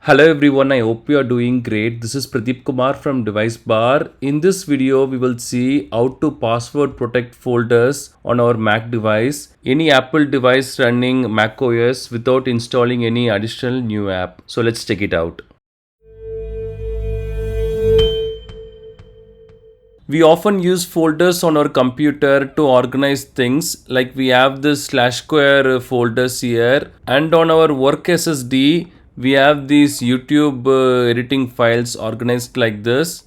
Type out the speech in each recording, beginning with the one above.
Hello everyone, I hope you are doing great. This is Pradeep Kumar from DeviceBAR. In this video, we will see how to password protect folders on our Mac device, any Apple device running macOS without installing any additional new app. So let's check it out. We often use folders on our computer to organize things, like we have this Slashsquare folders here, and on our work SSD we have these YouTube editing files organized like this.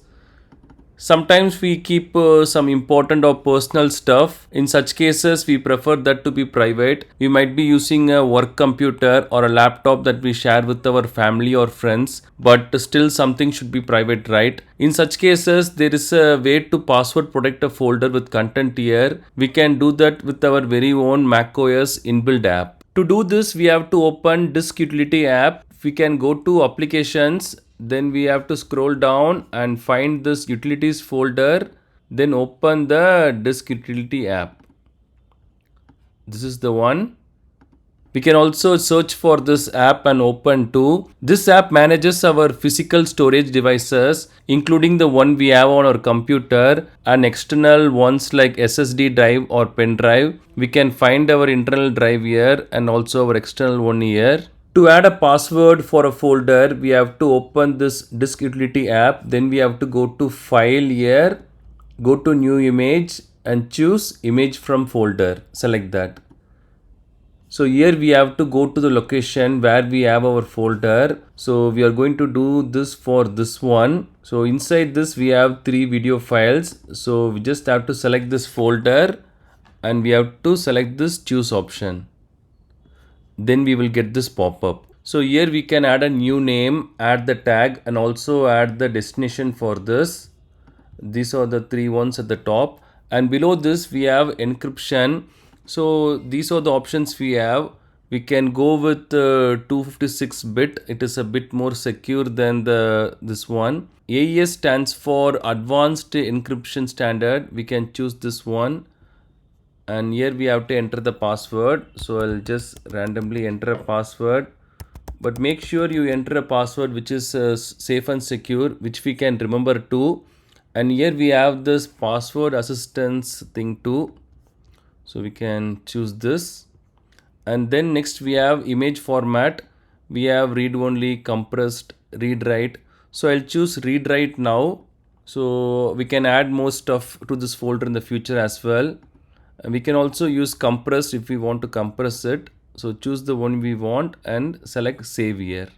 Sometimes we keep some important or personal stuff. In such cases, we prefer that to be private. We might be using a work computer or a laptop that we share with our family or friends, but still something should be private, right? In such cases, there is a way to password protect a folder with content here. We can do that with our very own macOS inbuilt app. To do this, we have to open Disk Utility app. We can go to Applications. Then we have to scroll down and find this utilities folder, then open the disk utility app. This is the one. We can also search for this app and open too. This app manages our physical storage devices, including the one we have on our computer and external ones like SSD drive or pen drive. We can find our internal drive here and also our external one here. To add a password for a folder, we have to open this Disk Utility app. Then we have to go to File here, go to New Image and choose Image from Folder. Select that. So here we have to go to the location where we have our folder. So we are going to do this for this one. So inside this we have 3 video files. So we just have to select this folder and we have to select this choose option. Then we will get this pop-up. So here we can add a new name, add the tag and also add the destination for this. These are the 3 ones at the top, and below this we have encryption. So these are the options we have. We can go with 256-bit. It is a bit more secure than this one. AES stands for Advanced Encryption Standard. We can choose this one. And here we have to enter the password. So I'll just randomly enter a password, but make sure you enter a password which is safe and secure, which we can remember too. And here we have this password assistance thing too. So we can choose this. And then next we have image format. We have read only, compressed, read write. So I'll choose read write now. So we can add more stuff to this folder in the future as well. And we can also use compressed if we want to compress it. So choose the one we want and select save here.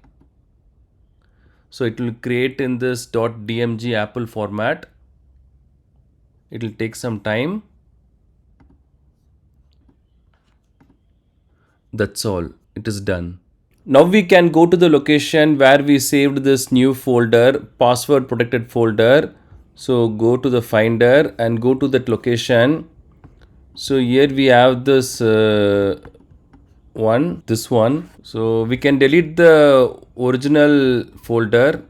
So it will create in this .dmg Apple format. It will take some time. That's all. It is done. Now we can go to the location where we saved this new folder, password protected folder. So go to the finder and go to that location. So here we have this this one. So we can delete the original folder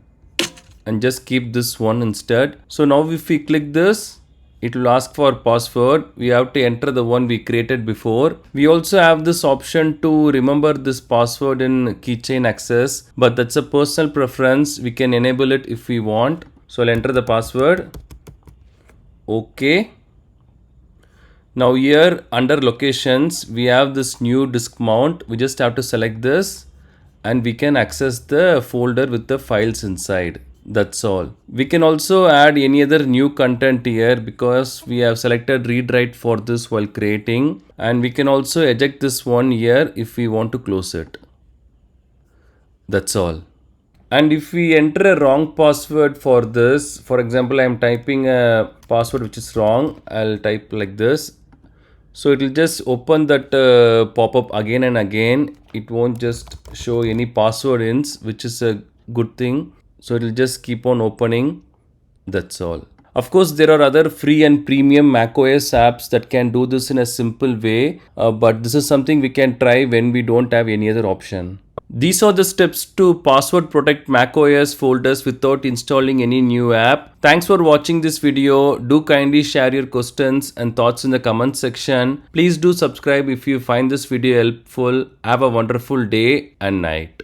and just keep this one instead. So now if we click this, it will ask for password. We have to enter the one we created before. We also have this option to remember this password in keychain access, but that's a personal preference. We can enable it if we want. So I'll enter the password. Okay. Now here under locations, we have this new disk mount. We just have to select this and we can access the folder with the files inside. That's all. We can also add any other new content here because we have selected read write for this while creating, and we can also eject this one here if we want to close it. That's all. And if we enter a wrong password for this, for example, I am typing a password which is wrong. I'll type like this. So it will just open that pop-up again and again. It won't just show any password ins, which is a good thing. So it will just keep on opening. That's all. Of course, there are other free and premium macOS apps that can do this in a simple way. But this is something we can try when we don't have any other option. These are the steps to password protect macOS folders without installing any new app. Thanks for watching this video. Do kindly share your questions and thoughts in the comment section. Please do subscribe if you find this video helpful. Have a wonderful day and night.